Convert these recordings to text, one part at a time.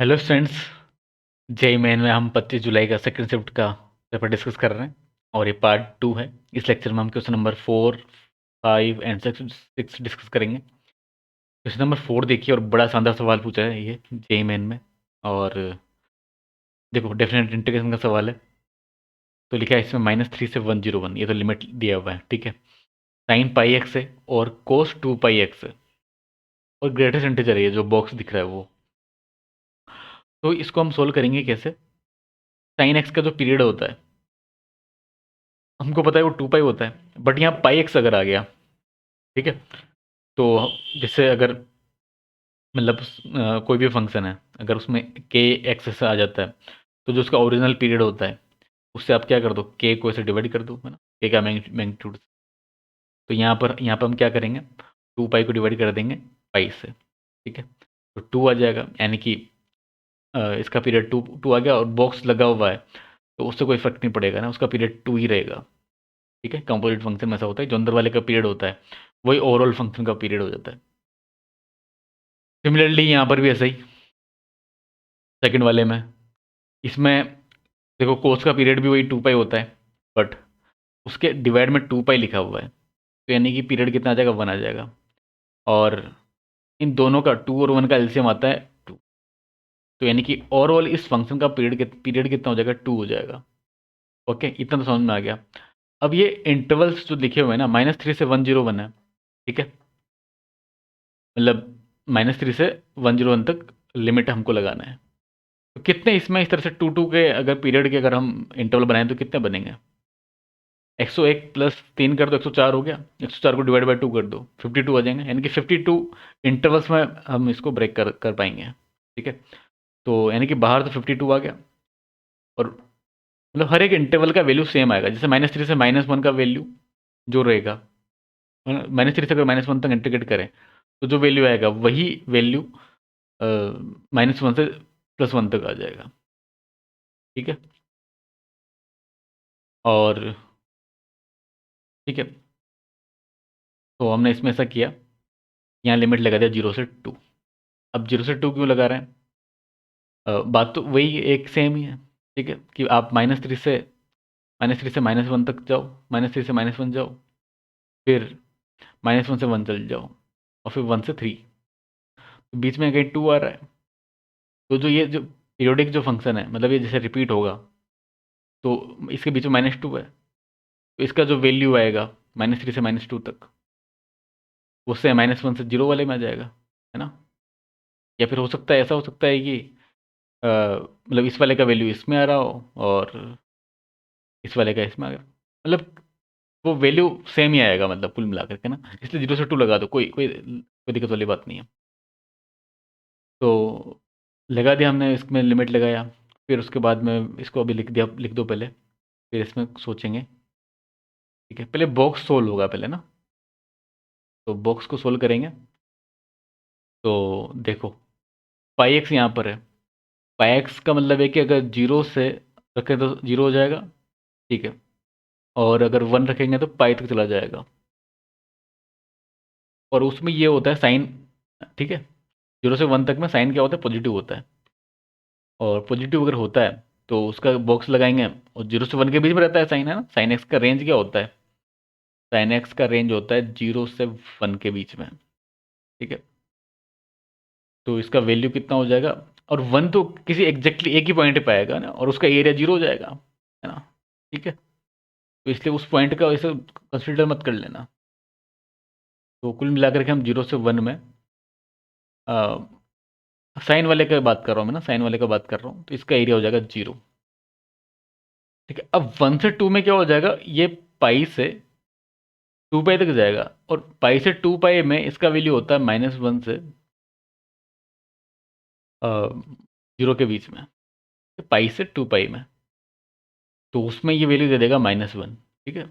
Hello friends. JEE main में हम 25 जुलाई का सेकंड शिफ्ट का पेपर डिस्कस कर रहे हैं और ये पार्ट 2 है। इस लेक्चर में हम क्वेश्चन नंबर 4, 5 एंड 6 डिस्कस करेंगे। क्वेश्चन नंबर 4 देखिए, और बड़ा शानदार सवाल पूछा है ये जेई मेन में। और देखो, डेफिनेट इंटीग्रेशन का सवाल है। तो लिखा है इसमें -3 से 101, ये तो लिमिट दिया हुआ है, ठीक है। साइन पाई एक्स है और कोस 2 पाई एक्स है, और ग्रेटेस्ट इंटीजर है ये जो बॉक्स दिख रहा है वो। तो इसको हम सोल्व करेंगे कैसे। साइन एक्स का जो पीरियड होता है हमको पता है वो 2 पाई होता है, बट यहाँ पाई एक्स अगर आ गया, ठीक है। तो जैसे अगर मतलब कोई भी फंक्शन है, अगर उसमें के एक्स आ जाता है, तो जो उसका ओरिजिनल पीरियड होता है उससे आप क्या कर दो, के को ऐसे डिवाइड कर दो, है ना, के का मैग्नीट्यूड। तो यहाँ पर हम क्या करेंगे, 2 पाई को डिवाइड कर देंगे पाई से, ठीक है। तो 2 आ जाएगा, यानी कि इसका पीरियड टू टू आ गया, और बॉक्स लगा हुआ है तो उससे कोई फर्क नहीं पड़ेगा ना, उसका पीरियड 2 ही रहेगा, ठीक है। कंपोजिट फंक्शन में ऐसा होता है, जो अंदर वाले का पीरियड होता है वही ओवरऑल फंक्शन का पीरियड हो जाता है। सिमिलरली यहाँ पर भी ऐसा ही, सेकंड वाले में, इसमें देखो कोस का पीरियड भी वही 2 पाई होता है, बट उसके डिवाइड में 2 पाई लिखा हुआ है, तो यानी कि पीरियड कितना आ जाएगा, 1 आ जाएगा। और इन दोनों का 2 और 1 का एलसीएम आता है 2, तो यानी कि ओवरऑल इस फंक्शन का पीरियड कितना हो जाएगा, 2 हो जाएगा। ओके, इतना तो समझ में आ गया। अब ये इंटरवल्स जो लिखे हुए हैं ना, -3 से 101 है, ठीक है। मतलब -3 से 101 तक लिमिट हमको लगाना है। तो कितने इसमें इस तरह से 2 2 के अगर पीरियड के अगर हम इंटरवल बनाएं तो कितने बनेंगे। 101 प्लस 3 कर दो, 104 हो गया। 104 को डिवाइड बाय 2 कर दो, 52 आ जाएंगे, यानी कि 52 इंटरवल्स में हम इसको ब्रेक कर पाएंगे, ठीक है। तो यानी कि बाहर तो 52 आ गया, और मतलब हर एक इंटरवल का वैल्यू सेम आएगा। जैसे -3 से -1 का वैल्यू जो रहेगा, -3 से अगर -1 तक इंटीग्रेट करें तो जो वैल्यू आएगा वही वैल्यू -1 से +1 तक आ जाएगा, ठीक है। और ठीक है, तो हमने इसमें ऐसा किया, यहाँ लिमिट लगा दिया 0 से 2। अब 0 से 2 क्यों लगा रहे हैं, बात तो वही एक सेम ही है, ठीक है, कि आप -3 से -1 तक जाओ, -3 से -1 जाओ, फिर -1 से 1 चल जाओ, और फिर 1 से 3, तो बीच में कहीं 2 आ रहा है। तो जो ये जो पीरियोडिक जो फंक्शन है, मतलब ये जैसे रिपीट होगा, तो इसके बीच में -2 है, तो इसका जो वैल्यू आएगा -3 से -2 तक, उससे -1 से 0 वाले में आ जाएगा, है ना। या फिर हो सकता है, ऐसा हो सकता है कि मतलब इस वाले का वैल्यू इसमें आ रहा हो, और इस वाले का इसमें आ गया, मतलब वो वैल्यू सेम ही आएगा, मतलब कुल मिलाकर के ना, इसलिए 0 से 2 लगा दो, कोई दिक्कत वाली बात नहीं है। तो लगा दिया हमने, इसमें लिमिट लगाया, फिर उसके बाद में इसको अभी लिख दो पहले, फिर इसमें सोचेंगे, ठीक है। पहले बॉक्स सोल्व होगा पहले ना, तो बॉक्स को सोल्व करेंगे। तो देखो, पाई एक्स यहाँ पर है, पाई एक्स का मतलब है कि अगर 0 से रखें तो 0 हो जाएगा, ठीक है, और अगर 1 रखेंगे तो पाई तक चला जाएगा। और उसमें ये होता है साइन, ठीक है, 0 से 1 तक में साइन क्या होता है, पॉजिटिव होता है। और पॉजिटिव अगर होता है तो उसका बॉक्स लगाएंगे, और 0 से 1 के बीच में रहता है साइन, है ना। साइन एक्स का रेंज क्या होता है, साइन एक्स का रेंज होता है 0 से 1 के बीच में, ठीक है। तो इसका वैल्यू कितना हो जाएगा, और 1 तो किसी एग्जैक्टली एक ही पॉइंट पे आएगा ना, और उसका एरिया 0 हो जाएगा, है ना, ठीक है। तो इसलिए उस पॉइंट का वैसे कंसिडर मत कर लेना। तो कुल मिलाकर के हम 0 से 1 में साइन वाले का बात कर रहा हूँ मैं ना, साइन वाले का बात कर रहा हूँ, तो इसका एरिया हो जाएगा 0, ठीक है। अब 1 से 2 में क्या हो जाएगा, ये पाई से 2 पाई तक जाएगा, और पाई से 2 पाई में इसका वैल्यू होता है -1 से 0 के बीच में, पाई से 2 पाई में। तो उसमें ये वैल्यू दे देगा -1, ठीक है।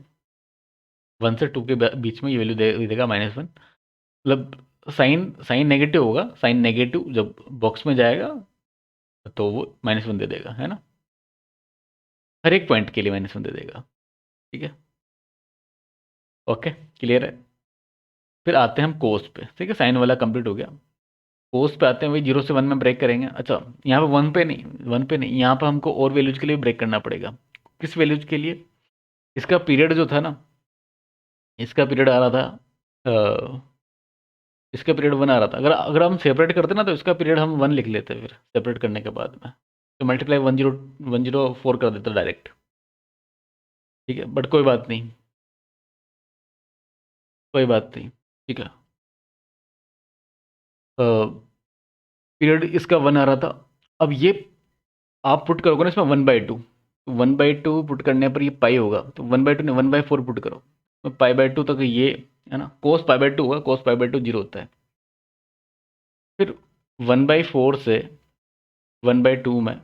1 से 2 के बीच में ये वैल्यू दे देगा -1, मतलब साइन साइन नेगेटिव होगा, साइन नेगेटिव जब बॉक्स में जाएगा तो वो -1 दे देगा, है ना। हर एक पॉइंट के लिए -1 दे देगा, ठीक है। ओके, क्लियर है। फिर आते हैं हम कोस पे, ठीक है, साइन वाला कंप्लीट हो गया। कोस पे आते हैं, वही 0 से 1 में ब्रेक करेंगे। अच्छा, यहाँ पे 1 पे नहीं, यहाँ पे हमको और वैल्यूज के लिए ब्रेक करना पड़ेगा। किस वैल्यूज के लिए? इसका पीरियड जो था ना, इसका पीरियड आ रहा था, इसका पीरियड 1 आ रहा था। अगर अगर हम सेपरेट करते ना, तो इसका पीरियड हम 1 लिख लेते फिर सेपरेट करने के बाद में, तो मल्टीप्लाई 104 कर देते डायरेक्ट। ठीक है, बट कोई बात नहीं, कोई बात नहीं, ठीक है। पीरियड इसका 1 आ रहा था। अब ये आप पुट करोगे ना इसमें 1/2, 1/2 पुट करने पर ये पाई होगा, तो 1/2 नहीं, 1/4 पुट करो, तो पाई/2 तक ये है ना, कोस पाई/2 होगा, कोस पाई/2 जीरो होता है। फिर 1/4 से 1/2 में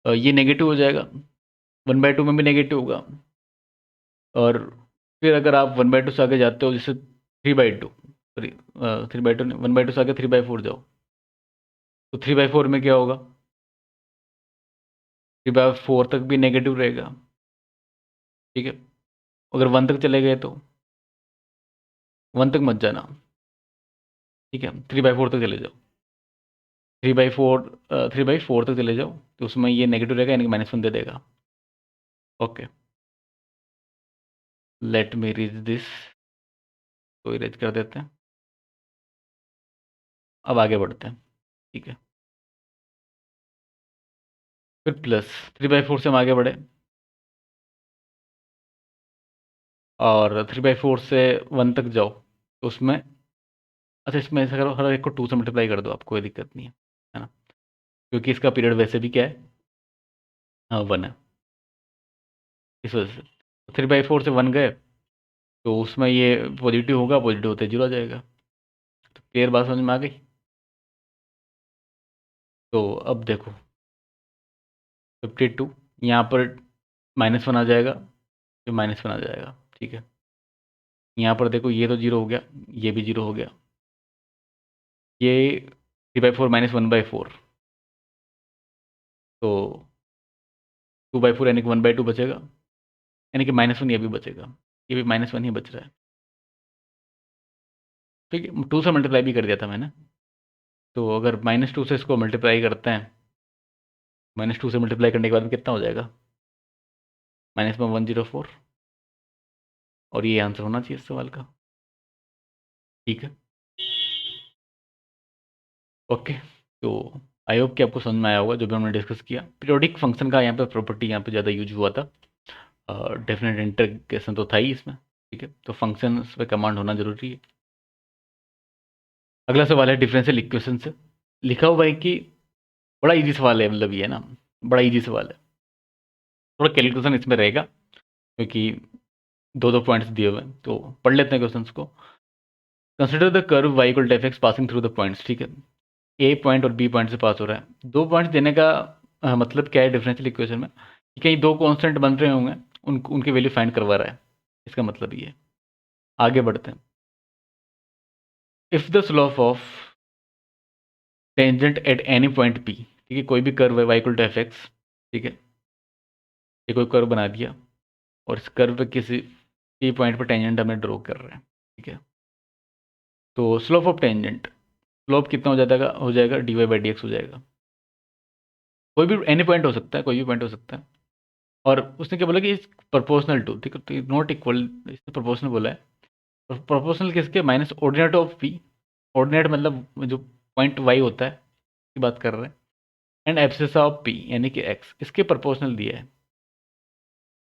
ये नेगेटिव हो जाएगा, 1/2 में भी नेगेटिव होगा। और फिर अगर आप 1/2 से आगे जाते हो, जैसे 3/2, सॉरी 3/2 नहीं, 1/2 से आगे 3/4 जाओ, तो 3/4 में क्या होगा? 3/4 तक भी नेगेटिव रहेगा। ठीक है, अगर 1 तक चले गए तो 1 तक मत जाना। ठीक है, 3/4 तक चले जाओ, 3/4 तक चले जाओ, तो उसमें ये नेगेटिव रहेगा, यानी कि -1 दे देगा। Okay, let me read this, तो इरेज कर देते हैं। अब आगे बढ़ते हैं। ठीक है, फिर प्लस 3/4 से हम आगे बढ़े, और 3/4 से 1 तक जाओ, तो उसमें, अच्छा इसमें ऐसा करो, हर एक को 2 से मल्टीप्लाई कर दो, आपको कोई दिक्कत नहीं है ना, क्योंकि इसका पीरियड वैसे भी क्या है, हाँ 1 है, इस वजह से। 3/4 से 1 गए, तो उसमें ये पॉजिटिव होगा, पॉजिटिव होते 0 आ जाएगा। तो क्लियर बात समझ में आ गई? तो अब देखो 52, यहाँ पर -1 आ जाएगा, फिर -1 आ जाएगा। ठीक है, यहाँ पर देखो ये तो 0 हो गया, ये भी 0 हो गया, ये 3/4 -1/4, तो 2/4 यानी कि 1/2 बचेगा, यानी कि -1 ये भी बचेगा, ये भी -1 ही बच रहा है। ठीक है, 2 से मल्टीप्लाई भी कर दिया था मैंने, तो अगर -2 से इसको मल्टीप्लाई करते हैं, -2 से मल्टीप्लाई करने के बाद में कितना हो जाएगा? -104, और ये आंसर होना चाहिए इस सवाल का। ठीक है, ओके। तो आई होप कि आपको समझ में आया होगा जो भी हमने डिस्कस किया। पीरियोडिक फंक्शन का यहाँ पे प्रॉपर्टी यहाँ पे ज़्यादा यूज हुआ था, डेफिनेट इंटीग्रेशन तो था ही इसमें। ठीक है, तो फंक्शन पे कमांड होना जरूरी है। अगला सवाल है डिफरेंशियल इक्वेशन से। लिखा हुआ है कि, बड़ा इजी सवाल है, मतलब ये है ना, बड़ा इजी सवाल है, थोड़ा कैलकुलेशन इसमें रहेगा, क्योंकि दो दो पॉइंट्स दिए हुए हैं, तो पढ़ लेते हैं क्वेश्चंस को। Consider the curve y equal to fx passing through the points. ठीक है, ए पॉइंट और बी पॉइंट से पास हो रहा है। 2 पॉइंट्स देने का मतलब क्या है डिफरेंशियल इक्वेशन में, कि कहीं 2 कांस्टेंट बन रहे होंगे, उनकी वैल्यू फाइंड करवा रहा है, इसका मतलब ये है। आगे बढ़ते हैं। If the slope of tangent at any point P, ठीक है, कोई भी कर्व है y इक्वल टू fx, ठीक है, ये कोई कर्व बना दिया, और इस कर्व पे किसी पी पॉइंट पर टेंजेंट हमें ड्रॉ कर रहे हैं। ठीक है, तो स्लोप ऑफ टेंजेंट, स्लोप कितना हो जाएगा dy/dx हो जाएगा। कोई भी एनी पॉइंट हो सकता है, कोई भी पॉइंट हो सकता है, और उसने क्या बोला कि इस प्रोपोर्शनल टू, ठीक है, तो नॉट इक्वल, इसने प्रोपोर्शनल बोला है। प्रोपोर्शनल किसके? Minus ordinate of P, ordinate मतलब जो पॉइंट वाई होता है की बात कर रहे हैं, एंड एब्सिस ऑफ पी यानी कि एक्स, इसके प्रोपोर्शनल दिया है,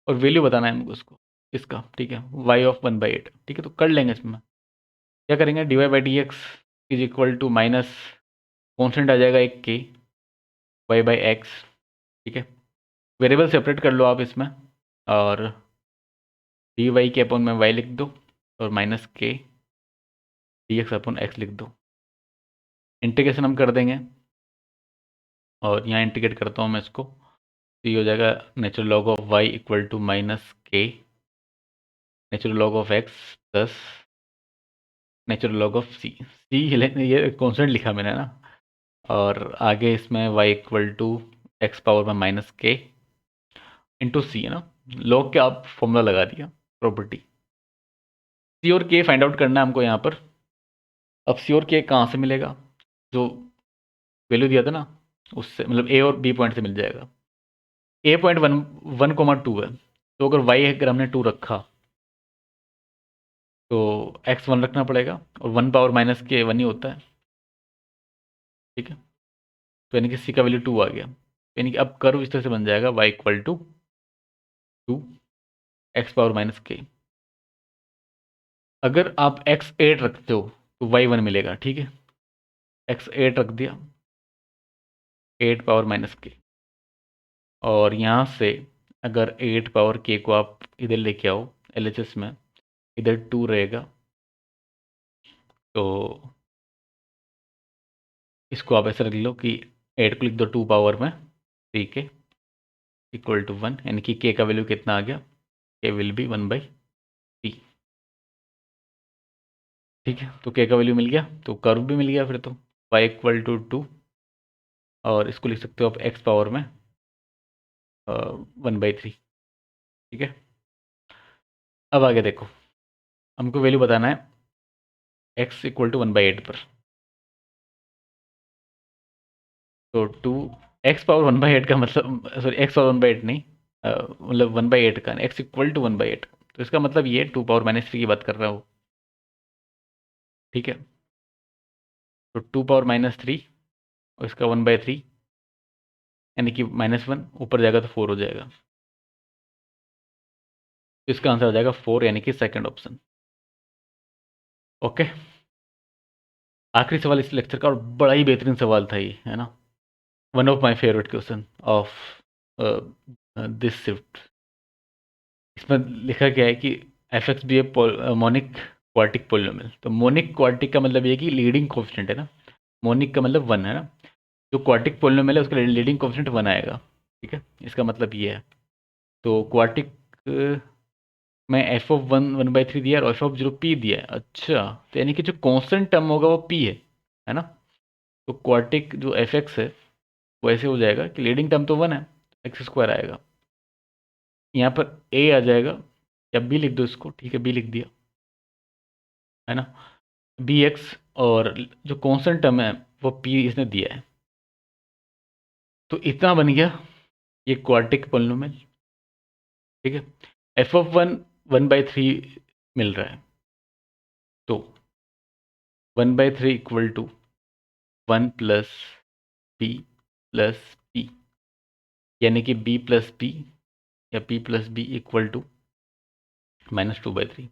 और वैल्यू बताना है हमको उसको, इसका। ठीक है, वाई ऑफ 1/8। ठीक है, तो कर लेंगे इसमें, क्या करेंगे, dy/dx is equal to minus, constant आ जाएगा एक के, y/x। ठीक है, वेरिएबल सेपरेट कर लो आप इसमें, और डी वाई के अपॉन में वाई लिख दो, और माइनस के डी एक्स अपॉन एक्स लिख दो। इंटीग्रेशन हम कर देंगे, और यहाँ इंटीग्रेट करता हूँ मैं इसको, तो ये हो जाएगा natural log of Y equal to minus K natural log of X plus natural log of C. C ये कॉन्स्टेंट लिखा मैंने ना, और आगे इसमें Y equal to X power में माइनस के इंटू सी, है ना, लॉग के आप फॉर्मूला लगा दिया, प्रॉपर्टी। सी और के फाइंड आउट करना है हमको यहाँ पर, अब सी और के कहाँ से मिलेगा? जो वैल्यू दिया था ना उससे, मतलब ए और बी पॉइंट से मिल जाएगा। ए पॉइंट 1,1,2 है, तो अगर वाई अगर हमने 2 रखा तो एक्स 1 रखना पड़ेगा, और 1 पावर माइनस के 1 ही होता है। ठीक है, तो यानी कि सी का वैल्यू 2 आ गया। यानी कि अब कर्व इस तरह से बन जाएगा y equal to 2 X power minus के। अगर आप x 8 रखते हो तो y 1 मिलेगा। ठीक है, x 8 रख दिया, 8 पावर माइनस के, और यहाँ से अगर 8 पावर के को आप इधर लेके आओ LHS में, इधर 2 रहेगा, तो इसको आप ऐसा रख लो कि 8 को लिख दो 2 पावर में 3 के इक्वल टू 1, यानी कि के का वैल्यू कितना आ गया? के विल बी 1/3। ठीक है, तो के का वैल्यू मिल गया, तो कर्व भी मिल गया फिर तो y इक्वल टू 2, और इसको लिख सकते हो आप x पावर में 1/3। ठीक है, अब आगे देखो, हमको वैल्यू बताना है x इक्वल टू 1/8 पर। तो 2 x पावर 1/8 का मतलब, सॉरी x पावर 1/8 नहीं, मतलब 1/8 का x इक्वल टू 1/8, तो इसका मतलब ये 2 पावर माइनस 3 की बात कर रहा हो। ठीक है, तो 2 पावर माइनस 3 और इसका 1/3, यानी कि -1 ऊपर जाएगा तो 4 हो जाएगा, तो इसका आंसर आ जाएगा 4, यानी कि सेकंड ऑप्शन। ओके, आखिरी सवाल इस लेक्चर का, और बड़ा ही बेहतरीन सवाल था ये, है ना? One of my favourite question of this shift. इसमें लिखा गया है कि एफ एक्स बी ए मोनिक क्वार्टिक पोलिनोमियल। तो मोनिक क्वार्टिक का मतलब ये है कि लीडिंग कोफिशिएंट है ना, मोनिक का मतलब 1 है ना, जो क्वार्टिक पोलिनोमियल है उसका लीडिंग कोफिशिएंट 1 आएगा। ठीक है, इसका मतलब ये है। तो क्वार्टिक में एफ ऑफ 1/3 दिया है और एफ ऑफ 0 पी दिया है। अच्छा, तो यानी कि जो कांस्टेंट टर्म होगा वो पी है ना? तो क्वार्टिक जो एफ एक्स है वो ऐसे हो जाएगा कि लीडिंग टर्म तो 1 है, एक्स स्क्वायर आएगा, यहाँ पर ए आ जाएगा, या बी लिख दो इसको। ठीक है, बी लिख दिया, है ना? बी एक्स, और जो कांस्टेंट टर्म है वो पी इसने दिया है। तो इतना बन गया ये क्वार्टिक पोलिनोमियल। ठीक है, एफ ऑफ 1/3 मिल रहा है, तो 1/3 equal to 1 plus P plus P, यानी कि बी प्लस पी या P plus B equal to -2/3।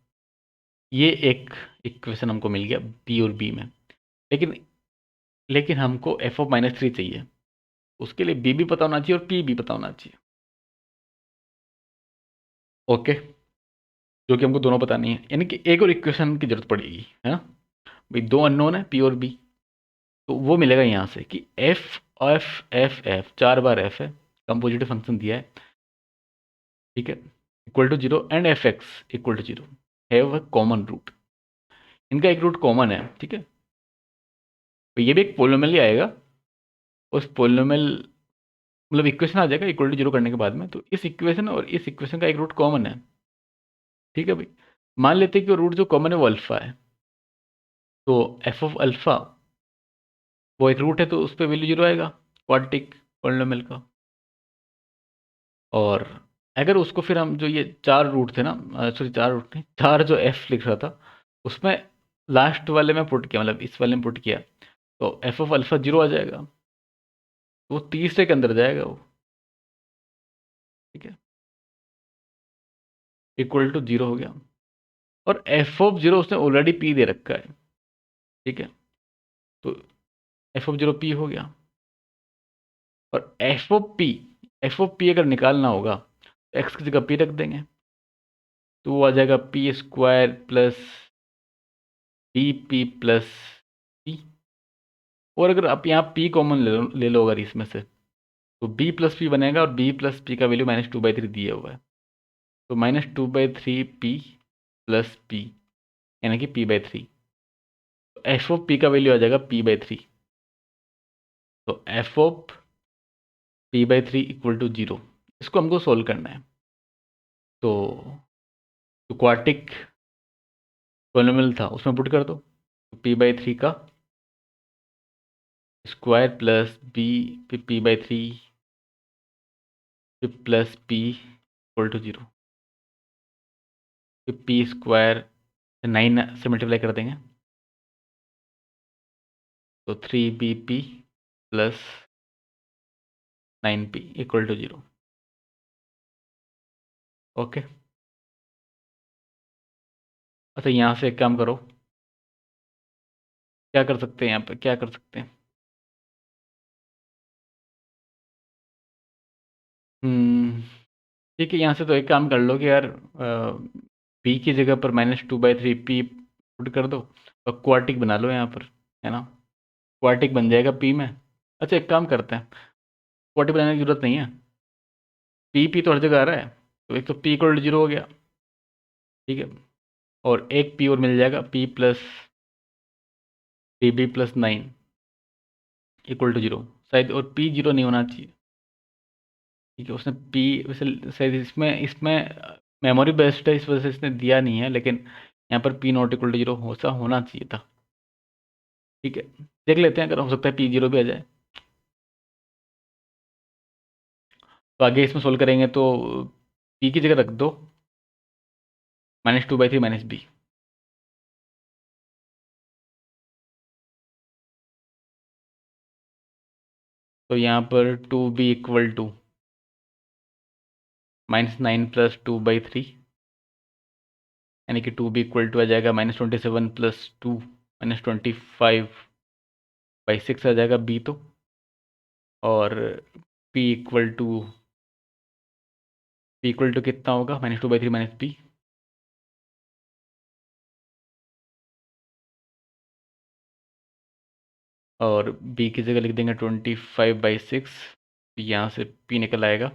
ये एक इक्वेशन हमको मिल गया बी और बी में। लेकिन लेकिन हमको एफ ऑफ -3 चाहिए, उसके लिए बी भी पता होना चाहिए और पी भी पता होना चाहिए। ओके, जो कि हमको दोनों पता नहीं है, यानी कि एक और इक्वेशन की जरूरत पड़ेगी, है ना? भाई दो अननोन है, पी और बी, तो वो मिलेगा यहाँ से कि एफ एफ एफ एफ 4 बार एफ है, कंपोजिटिव फंक्शन दिया है। ठीक है, equal to 0 and F X equal to 0 have a common root. इनका एक रूट कॉमन है। ठीक है, तो ये भी एक पोलिनोमियल ही आएगा, उस पोलिनोमियल मतलब इक्वेशन आ जाएगा इक्वल टू 0 करने के बाद में, तो इस इक्वेशन और इस इक्वेशन का एक रूट कॉमन है। ठीक है भाई, मान लेते हैं कि रूट जो कॉमन है वो अल्फा है, तो एफ ऑफ अल्फा वो एक रूट है, तो उस पर वैल्यू 0 आएगा क्वाड्रेटिक पोलिनोमियल का। और अगर उसको फिर हम, जो ये 4 रूट थे ना, सॉरी 4 रूट नहीं, 4 जो एफ लिख रहा था उसमें लास्ट वाले में पुट किया, मतलब इस वाले में पुट किया, तो एफ ऑफ अल्फा 0 आ जाएगा, तो वो तीसरे के अंदर जाएगा वो। ठीक है, इक्वल टू 0 हो गया, और एफ ऑफ 0 उसने ऑलरेडी पी दे रखा है। ठीक है, तो एफ ऑफ 0 पी हो गया, और एफ ऑफ पी अगर निकालना होगा तो एक्स की जगह पी रख देंगे, तो वो आ जाएगा P square plus B P plus P. और अगर आप यहाँ पी कॉमन ले लो अगर इसमें से, तो बी प्लस पी बनेगा, और बी प्लस पी का वैल्यू -2/3 दिया हुआ है, तो -2/3 पी प्लस पी, यानी कि p/3। तो एफ ऑफ पी का वैल्यू आ जाएगा p/3, तो F of p/3 equal to 0। इसको हमको सोल्व करना है, तो क्वार्टिक पोलिनोमियल था उसमें पुट कर दो, p/3 का square plus B p/3 plus p equal to 0। p square 9 से मल्टीप्लाई कर देंगे तो 3bp plus 9p equal to 0। Okay, अच्छा यहाँ से एक काम करो, क्या कर सकते हैं यहाँ पे, क्या कर सकते हैं? ठीक है, यहाँ से तो एक काम कर लो कि यार p की जगह पर -2/3p पुट कर दो और क्वार्टिक बना लो यहाँ पर, है ना? क्वार्टिक बन जाएगा p में। अच्छा एक काम करते हैं, क्वार्टिक बनाने की जरूरत नहीं है, p तो हर जगह आ रहा है, तो एक तो p इक्वल टू 0 हो गया, ठीक है, और एक p और मिल जाएगा, p plus 3b plus 9 equal to 0 शायद, और p 0 नहीं होना चाहिए, ठीक है। उसने p वैसे शायद इसमें इसमें मेमोरी बेस्ड है, इस वजह से इसने दिया नहीं है, लेकिन यहाँ पर p नॉट इक्वल टू 0 होना चाहिए था, ठीक है। देख लेते हैं, अगर हो सकता है p 0 भी आ जाए, तो आगे इसमें सोल्व करेंगे तो p की जगह रख दो -2/3 -b, तो यहाँ पर 2b इक्वल टू -9 प्लस 2/3, यानी कि 2b इक्वल टू आ जाएगा -27 प्लस 2 -25/6 आ जाएगा b तो, और p इक्वल टू कितना होगा, -2/3 -b, और b की जगह लिख देंगे 25/6, यहाँ से p निकल आएगा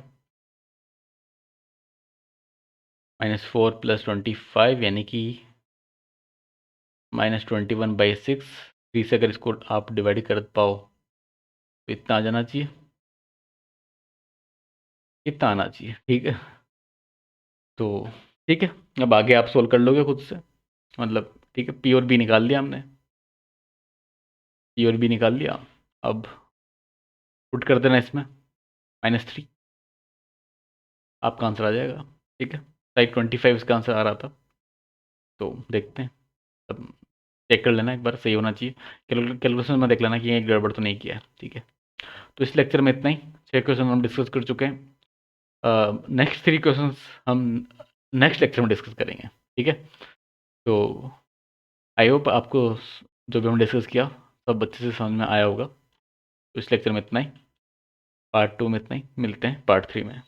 -4 प्लस 25, यानी कि -21/6। 3 से अगर इसको आप डिवाइड कर पाओ तो इतना आ जाना चाहिए, इतना आना चाहिए, ठीक है। तो ठीक है, अब आगे आप सोल्व कर लोगे खुद से, मतलब ठीक है, पी और बी निकाल लिया हमने, पी और बी निकाल लिया, अब पुट कर देना इसमें -3, आपका आंसर आ जाएगा, ठीक है। टाइप 25 इसका आंसर आ रहा था, तो देखते हैं, अब चेक कर लेना एक बार, सही होना चाहिए, कैलकुलेशन में देख लेना कि ये गड़बड़ तो नहीं किया है, ठीक है। तो इस लेक्चर में इतना ही, 6 क्वेश्चन हम डिस्कस कर चुके हैं, नेक्स्ट 3 क्वेश्चन हम नेक्स्ट लेक्चर में डिस्कस करेंगे, ठीक है। तो आई होप आपको जो भी हम डिस्कस किया सब अच्छे से समझ में आया होगा। तो इस लेक्चर में इतना ही, पार्ट 2 में इतना ही, मिलते हैं पार्ट 3 में।